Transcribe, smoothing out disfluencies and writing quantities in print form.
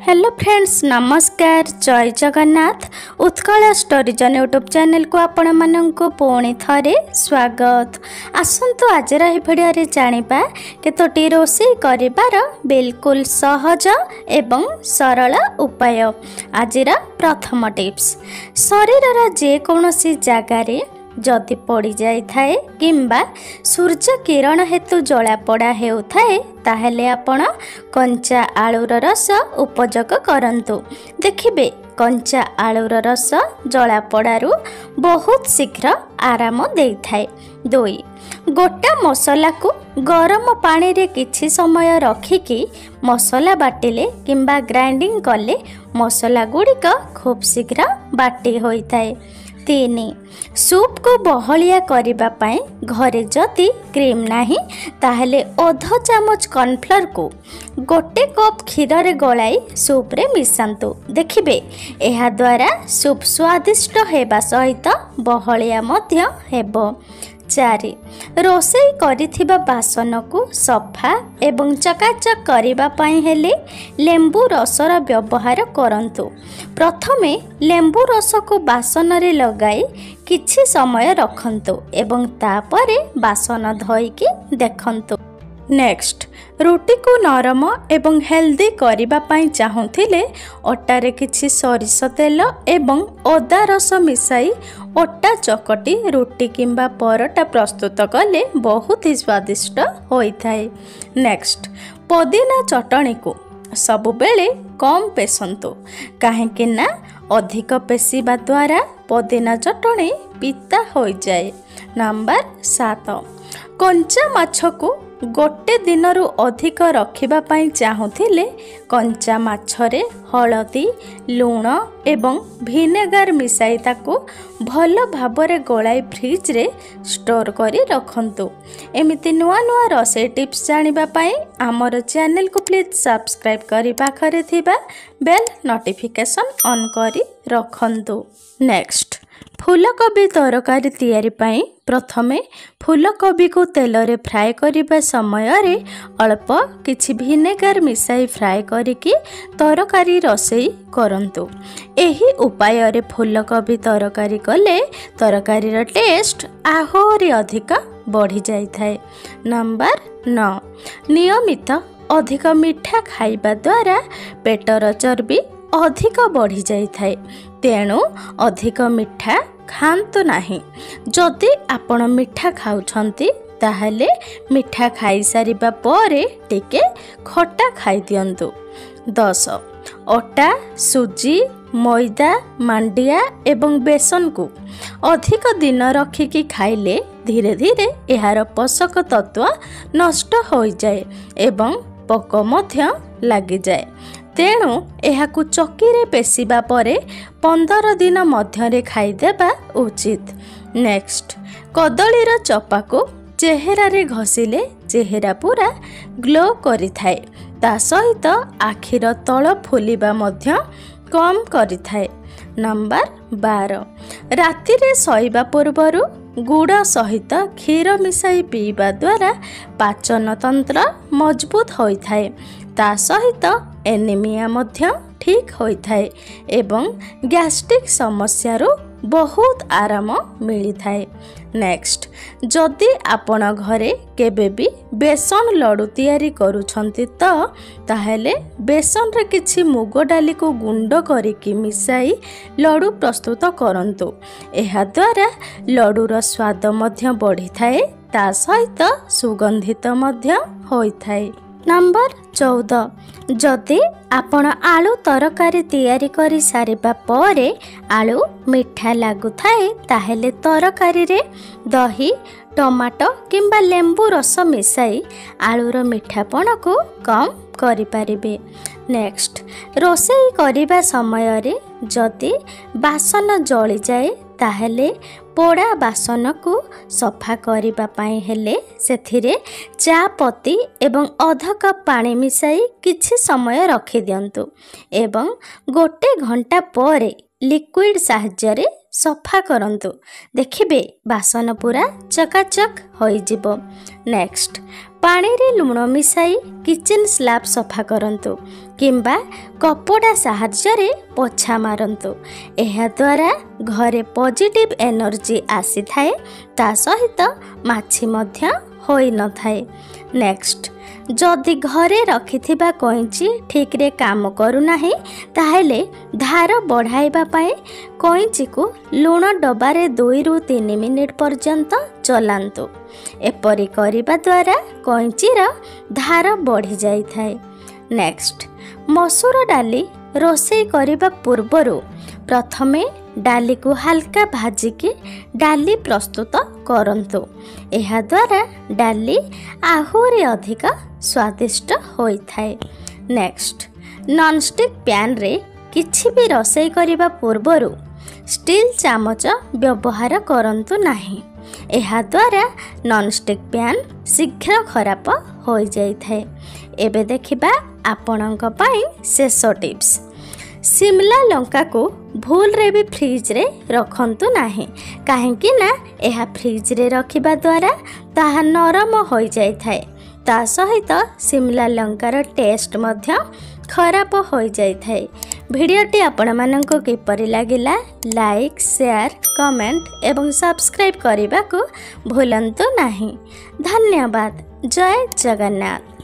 Hello friends नमस्कार जय Jagannath Utkal स्टोरीजन YouTube channel को आपण मानक पुणी थरे स्वागत। आसतु आज भिडियो जानिबा केतोटी रोषेई करिबार बिल्कुल सहज एवं सरल उपाय। आजिर प्रथम टिप्स, शरीरर जे कोनोसी जगारे जदि पड़ी जाई थाए किंबा सूर्य किरण हेतु जला पड़ा हेउथाए ताहेले आपण कंचा आलूर रस उपयोग करंतु। देखिबे कंचा आलूर रस जला पड़ारू बहुत शीघ्र आराम देई थाए। 2 गोटा मसला को गरम पानी रे किछि समय रखिकी मसला बाटिले किंबा ग्राइंडिंग कले मसला गुड़िक खूब शीघ्र बाटी होई थाए। 3 सूप को बहलिया करिबा पाए घरे जदि क्रीम नाही ताहले अध चामच कॉर्नफ्लोर को गोटे कप क्षीर रे गलाई सूप रे मिसांतु। देखिबे एहा द्वारा सूप स्वादिष्ट हेबा सहित बहलिया मध्य हेबो। 4 रोषेई करिथिबा बासन को सफा एवं चकाचक करिबा पाई हेले लेंबू रसर व्यवहार करंतु। प्रथमे लेंबू रस को बासन रे लगाई किछि समय रखंतु एवं तापरे बासन धोईकी देखंतु। नेक्स्ट, रुटी को नरम एवं हेल्दी करिबा पाई चाहुथिले अटारे किछि सरिष तेल एवं अदा रस मिसाई अटा चकटी रुटी किंबा परोटा प्रस्तुत कले बहुत ही स्वादिष्ट होई थाए। नेक्स्ट, पुदीना चटणी को सबु बेले कम पेसंतु काहेकि ना अधिक पेशिबा द्वारा पुदीना चटणी पिता हो जाए। नंबर 7, कंचा माछ को गोटे दिनरू अधिक रखिबा पाई चाहुथिले कंचा माछरे हलदी लूण एवं भिनेगार मिसाई ताको भल भाबरे गोलाई फ्रिज रे स्टोर करी रखंतु। एमिति नुआ नुआ रोषेई टिप्स जानिबा पाई हमर चैनल को प्लीज सब्सक्राइब करी पाखरे थिबा बेल नोटिफिकेशन ऑन करी रखंतु। नेक्स्ट, फूलकोबी तरकारी तैयारी पाई प्रथमे फूलकोबी को तेल रे फ्राए करिबा समय रे अल्प किछि भिनेगार मिसाई फ्राए करिकी तरकारी रोषेई करंतु। एही उपाय रे फूलकोबी तरकारी कले तरकारी रो टेस्ट आहुरी अधिक बढ़ी जाई थाए। नंबर 9, नियमित अधिक मीठा खाइबा द्वारा पेटर चर्बी अधिक बढ़ी जाई थाए, तेणु अधिक मीठा खांतु नाही। जदि आपण मीठा खाउछंती ताहले मीठा खाई सारिबा परे टिके खट्टा खाई दियंतु। 10, अटा सुजी मैदा मांडिया एवं बेसन को अधिक दिन रखिकी खाइले धीरे धीरे एहार पोषक तत्व नष्ट हो जाए एवं पोक मध्य लागि जाए, तेणु एहाकु चक्की रे पेशिबा परे 15 दिन मध्यरे खाइदेबा उचित। नेक्स्ट, कदलीर चपा को चेहरा रे घसिले चेहरा पूरा ग्लो करि थाए, ता सहित आखिर तळ फुलिबा मध्य कम करि थाए। नंबर 12, राति रे सोइबा पूर्वरु गुड़ सहित क्षीर मिसाई पीवा द्वारा पाचन तंत्र मजबूत होई थाए, ता सहित एनीमिया मध्य ठीक होई थाए एवं गैस्ट्रिक समस्या रो बहुत आराम मिली थाए। नेक्स्ट, जदि आपण घरे केबे भी बेसन लडू तैयारी करूछंती तो ताहेले बेसन रे किछि मुग डाली को गुंड करिकी मिसाई लडू प्रस्तुत करंतु। एहा द्वारा लडूर स्वाद मध्य बढ़ी थाए, ता सहित सुगंधित मध्य होई थाए। नंबर 14, जदि आपण आलू तरकारी तैयारी करी सारिबा परे आलू मिठा लागु थाए ताहेले तरकारी रे दही टमाटो किंबा लेंबू रस मिसाई आलूर मिठापण को कम करि पारिबे। नेक्स्ट, रोषेई करिबा समय रे जदि बासन जଳି जाए ताहेले पोड़ा बासन को सफा करिबा पाई हेले सेथिरे चा पत्ती एवं अध कप पानी मिसाई किछि समय रखि दियंतु एवं गोटे घंटा परे लिक्विड साहाय्य सफा करंतु। देखिबे बासन पूरा चकाचक होई जिवो। नेक्स्ट, पानी रे लुण मिसाई किचन स्लैब सफा करंतु किंबा कपड़ा साहाय्य रे पोछा मारंतु। एहा द्वारा घरे पॉजिटिव एनर्जी आसी थाए, ता सहित माछी मध्य होई न थाए। नेक्स्ट, जदि घरे रखिथिबा कइंची ठीक रे काम करू नाही ताहेले धार बढ़ाइबा पाए कइंची को लुण डबारे 2 ରୁ 3 मिनिट पर्यंत चलांतु। एपरि करिबा द्वारा कइंचीर धार बढ़ी जाई थाए। नेक्स्ट, मसूर डाली रोषेई करिबा पूर्वरु प्रथमे डाली को हल्का भाजिकी डाली प्रस्तुत करंतु। एहा द्वारा डाली आहुरी अधिक स्वादिष्ट होई थाए। नेक्स्ट, नॉनस्टिक पैन रे किछि भी रोषेई करिबा पूर्वरु स्टील चामच व्यवहार करंतु नाही। एहा द्वारा नॉनस्टिक पैन शीघ्र खराब होई जाई थाए। एबे देखिबा आपणक पई शेष टिप्स। शिमला लंका को भूल रे भी फ्रिज रे रखंतु नाही, काहेकि ना एहा फ्रिज रे रखिबा द्वारा ताहा नरम होई जाई थाए। ता सहित शिमला लंकार टेस्ट मध्य खराब होई जाई थाए। भिडियोटी आपण माननको किपरि लागिला लाइक शेयर कमेंट एवं सब्सक्राइब करने को भूलंतु नहीं। धन्यवाद। जय जगन्नाथ।